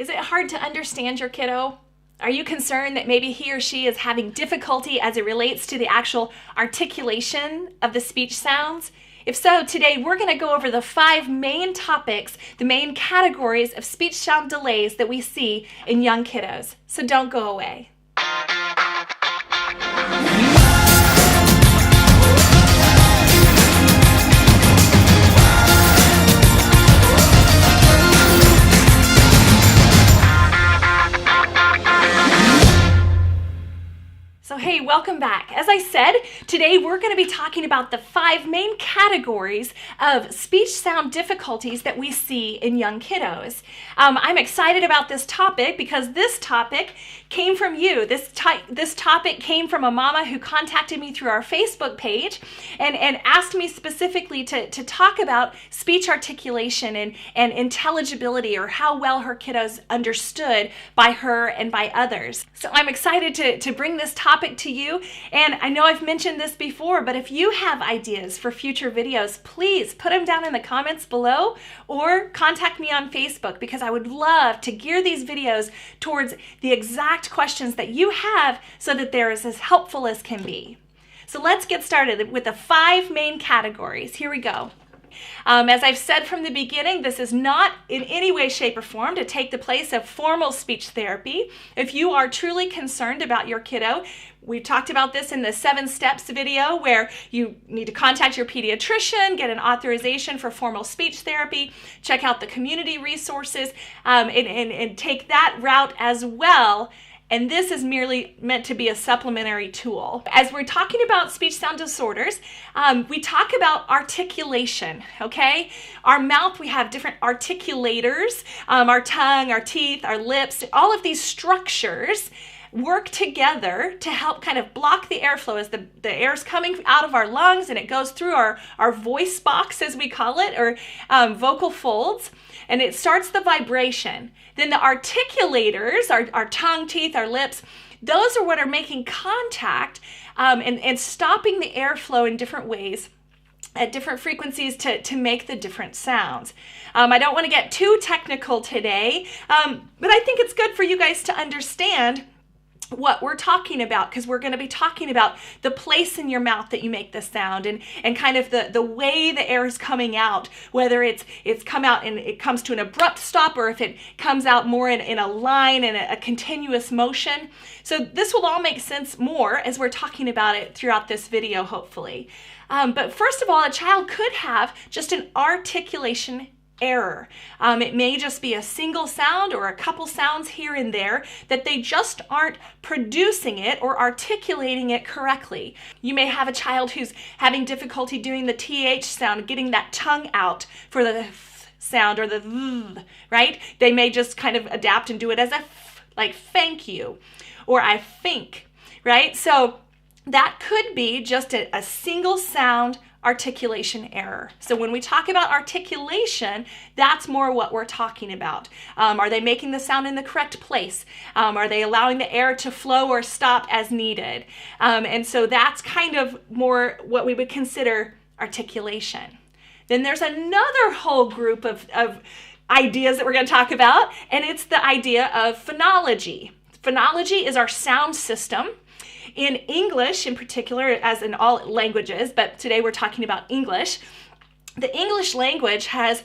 Is it hard to understand your kiddo? Are you concerned that maybe he or she is having difficulty as it relates to the actual articulation of the speech sounds? If so, today we're going to go over the 5 main topics, the main categories of speech sound delays that we see in young kiddos. So don't go away. So hey, welcome back. As I said, today we're going to be talking about the 5 main categories of speech sound difficulties that we see in young kiddos. I'm excited about this topic because this topic came from you. This topic came from a mama who contacted me through our Facebook page and asked me specifically to talk about speech articulation and intelligibility, or how well her kiddos understood by her and by others. So I'm excited to bring this topic to you, and I know I've mentioned this before, but if you have ideas for future videos, please put them down in the comments below or contact me on Facebook, because I would love to gear these videos towards the exact questions that you have so that they're as helpful as can be. So let's get started with the 5 main categories. Here we go. As I've said from the beginning, this is not in any way, shape, or form to take the place of formal speech therapy. If you are truly concerned about your kiddo, we talked about this in the 7 steps video, where you need to contact your pediatrician, get an authorization for formal speech therapy, check out the community resources, and take that route as well. And this is merely meant to be a supplementary tool. As we're talking about speech sound disorders, we talk about articulation, okay? Our mouth, we have different articulators, our tongue, our teeth, our lips, all of these structures work together to help kind of block the airflow as the air is coming out of our lungs and it goes through our voice box, as we call it, or vocal folds, and it starts the vibration. Then the articulators, our tongue, teeth, our lips, those are what are making contact and stopping the airflow in different ways at different frequencies to make the different sounds. I don't want to get too technical today, but I think it's good for you guys to understand what we're talking about, because we're going to be talking about the place in your mouth that you make the sound and kind of the way the air is coming out, whether it's come out and it comes to an abrupt stop, or if it comes out more in a line and a continuous motion. So this will all make sense more as we're talking about it throughout this video, hopefully. But first of all, a child could have just an articulation error. It may just be a single sound or a couple sounds here and there that they just aren't producing it or articulating it correctly. You may have a child who's having difficulty doing the TH sound, getting that tongue out for the th sound or the th, right? They may just kind of adapt and do it as a th, like thank you, or I think, right? So that could be just a single sound articulation error. So when we talk about articulation, that's more what we're talking about. Are they making the sound in the correct place? Are they allowing the air to flow or stop as needed? And so that's kind of more what we would consider articulation. Then there's another whole group of ideas that we're going to talk about, and it's the idea of phonology. Phonology is our sound system. In English in particular, as in all languages, but today we're talking about English, the English language has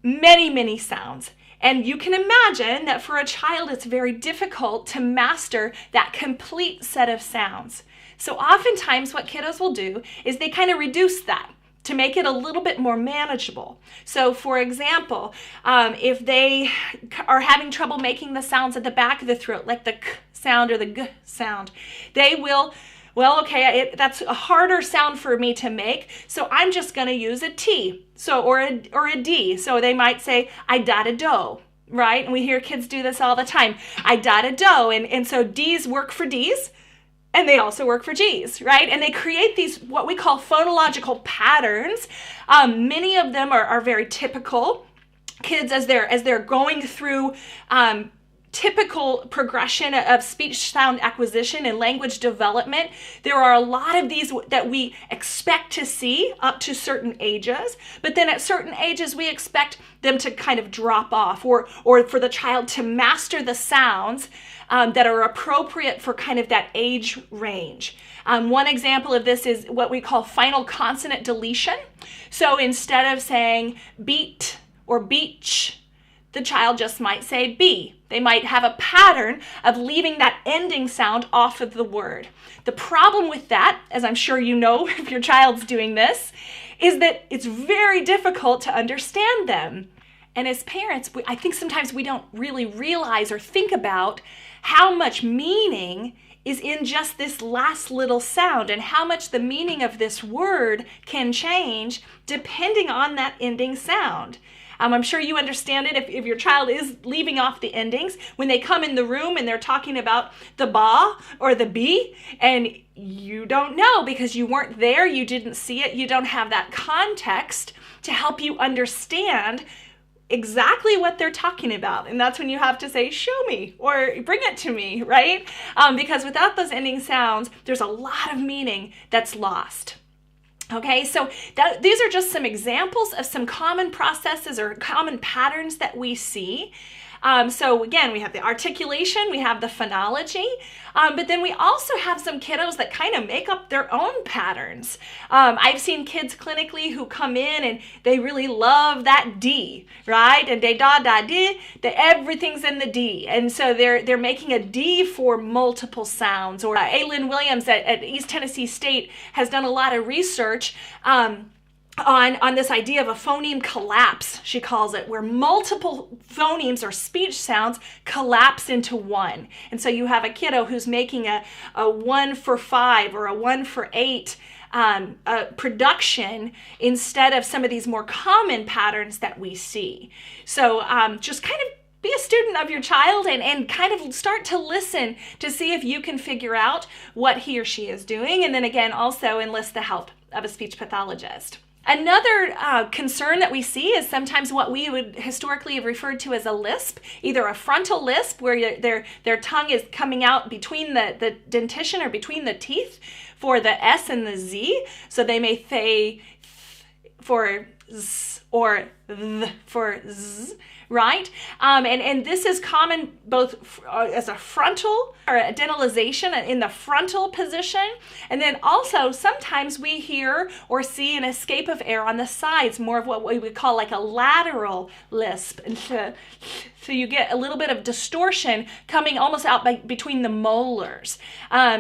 many, many sounds. And you can imagine that for a child, it's very difficult to master that complete set of sounds. So oftentimes what kiddos will do is they kind of reduce that to make it a little bit more manageable. So for example, if they are having trouble making the sounds at the back of the throat, like the k sound or the g sound, they will, well, okay, that's a harder sound for me to make, so I'm just going to use a T, so or a D. So they might say, I da do, right? And we hear kids do this all the time. I da do, and so D's work for D's, and they also work for G's, right? And they create these what we call phonological patterns. Many of them are very typical. Kids, as they're going through typical progression of speech sound acquisition and language development. There are a lot of these that we expect to see up to certain ages, but then at certain ages we expect them to kind of drop off, or for the child to master the sounds that are appropriate for kind of that age range. One example of this is what we call final consonant deletion. So instead of saying beat or beach, the child just might say B. They might have a pattern of leaving that ending sound off of the word. The problem with that, as I'm sure you know if your child's doing this, is that it's very difficult to understand them. And as parents, I think sometimes we don't really realize or think about how much meaning is in just this last little sound, and how much the meaning of this word can change depending on that ending sound. I'm sure you understand it if your child is leaving off the endings. When they come in the room and they're talking about the ba or the b, and you don't know because you weren't there, you didn't see it, you don't have that context to help you understand exactly what they're talking about. And that's when you have to say, show me, or bring it to me, right? Because without those ending sounds, there's a lot of meaning that's lost. Okay, so these are just some examples of some common processes or common patterns that we see. So again, we have the articulation, we have the phonology, but then we also have some kiddos that kind of make up their own patterns. I've seen kids clinically who come in and they really love that D, right? And they da da D, everything's in the D. And so they're making a D for multiple sounds. Or Lynn Williams at East Tennessee State has done a lot of research on this idea of a phoneme collapse, she calls it, where multiple phonemes or speech sounds collapse into one. And so you have a kiddo who's making a 1 for 5 or a 1 for 8 production instead of some of these more common patterns that we see. So just kind of be a student of your child and kind of start to listen to see if you can figure out what he or she is doing. And then again, also enlist the help of a speech pathologist. Another concern that we see is sometimes what we would historically have referred to as a lisp, either a frontal lisp where their tongue is coming out between the dentition or between the teeth for the S and the Z. So they may say for Z or th for Z, right? And this is common both as a frontal or a dentalization in the frontal position. And then also sometimes we hear or see an escape of air on the sides, more of what we would call like a lateral lisp. And so you get a little bit of distortion coming almost out between the molars.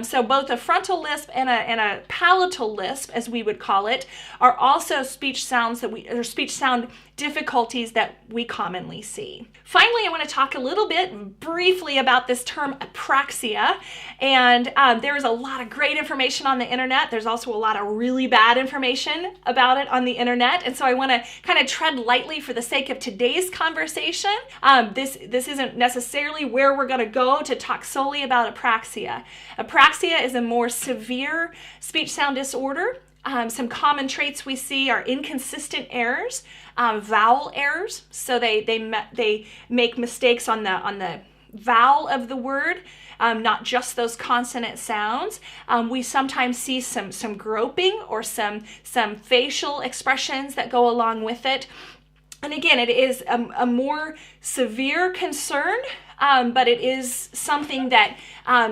So both a frontal lisp and a palatal lisp, as we would call it, are also speech sounds or speech sound difficulties that we commonly see. Finally, I want to talk a little bit briefly about this term apraxia. And there is a lot of great information on the internet. There's also a lot of really bad information about it on the internet. And so I want to kind of tread lightly for the sake of today's conversation. This isn't necessarily where we're going to go to talk solely about apraxia. Apraxia is a more severe speech sound disorder. Some common traits we see are inconsistent errors, vowel errors. So they make mistakes on the vowel of the word, not just those consonant sounds. We sometimes see some groping or some facial expressions that go along with it. And again, it is a more severe concern, but it is something that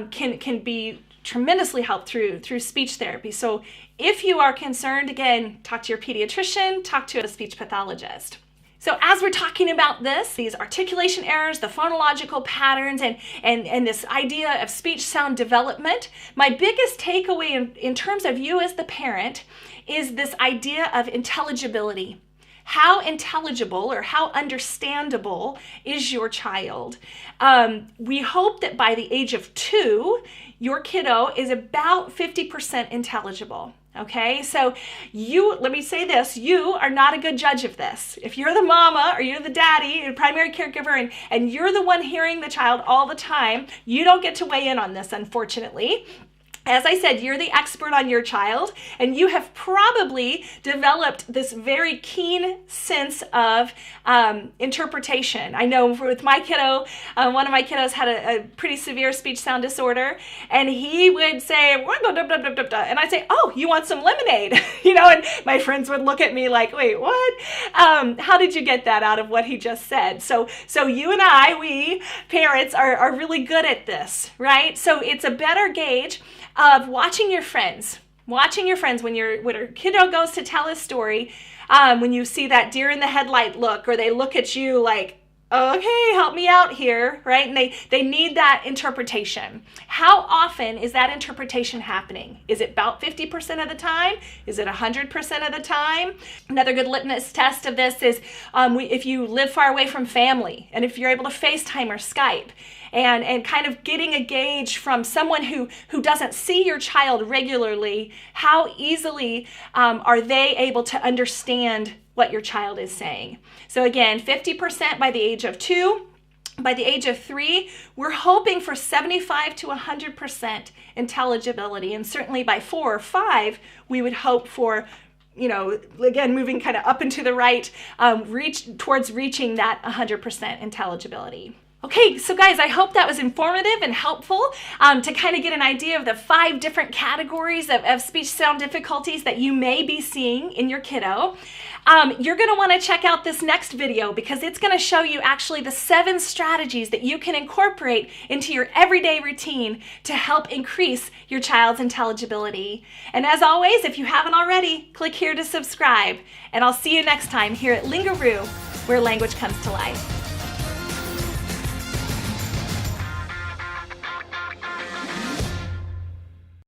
can be tremendously helped through speech therapy. So if you are concerned, again, talk to your pediatrician, talk to a speech pathologist. So as we're talking about these articulation errors, the phonological patterns, and this idea of speech sound development, my biggest takeaway in terms of you as the parent is this idea of intelligibility. How intelligible or how understandable is your child? We hope that by the age of 2, your kiddo is about 50% intelligible. Okay, so let me say this, you are not a good judge of this. If you're the mama or you're the daddy, the primary caregiver, and you're the one hearing the child all the time, you don't get to weigh in on this, unfortunately. As I said, you're the expert on your child, and you have probably developed this very keen sense of interpretation. I know with my kiddo, one of my kiddos had a pretty severe speech sound disorder, and he would say, and I'd say, oh, you want some lemonade? And my friends would look at me like, wait, what? How did you get that out of what he just said? So you and we parents are really good at this, right? So it's a better gauge of watching your friends when your kiddo goes to tell a story, when you see that deer in the headlight look, or they look at you like, okay, help me out here, right? And they need that interpretation. How often is that interpretation happening? Is it about 50% of the time? Is it 100% of the time? Another good litmus test of this is if you live far away from family, and if you're able to FaceTime or Skype, and kind of getting a gauge from someone who doesn't see your child regularly, how easily are they able to understand what your child is saying. So again, 50% by the age of 2. By the age of 3, we're hoping for 75 to 100% intelligibility. And certainly by 4 or 5, we would hope for, again, moving kind of up and to the right, towards reaching that 100% intelligibility. Okay, so guys, I hope that was informative and helpful to kind of get an idea of the 5 different categories of speech sound difficulties that you may be seeing in your kiddo. You're going to want to check out this next video, because it's going to show you actually the 7 strategies that you can incorporate into your everyday routine to help increase your child's intelligibility. And as always, if you haven't already, click here to subscribe. And I'll see you next time here at Lingaroo, where language comes to life.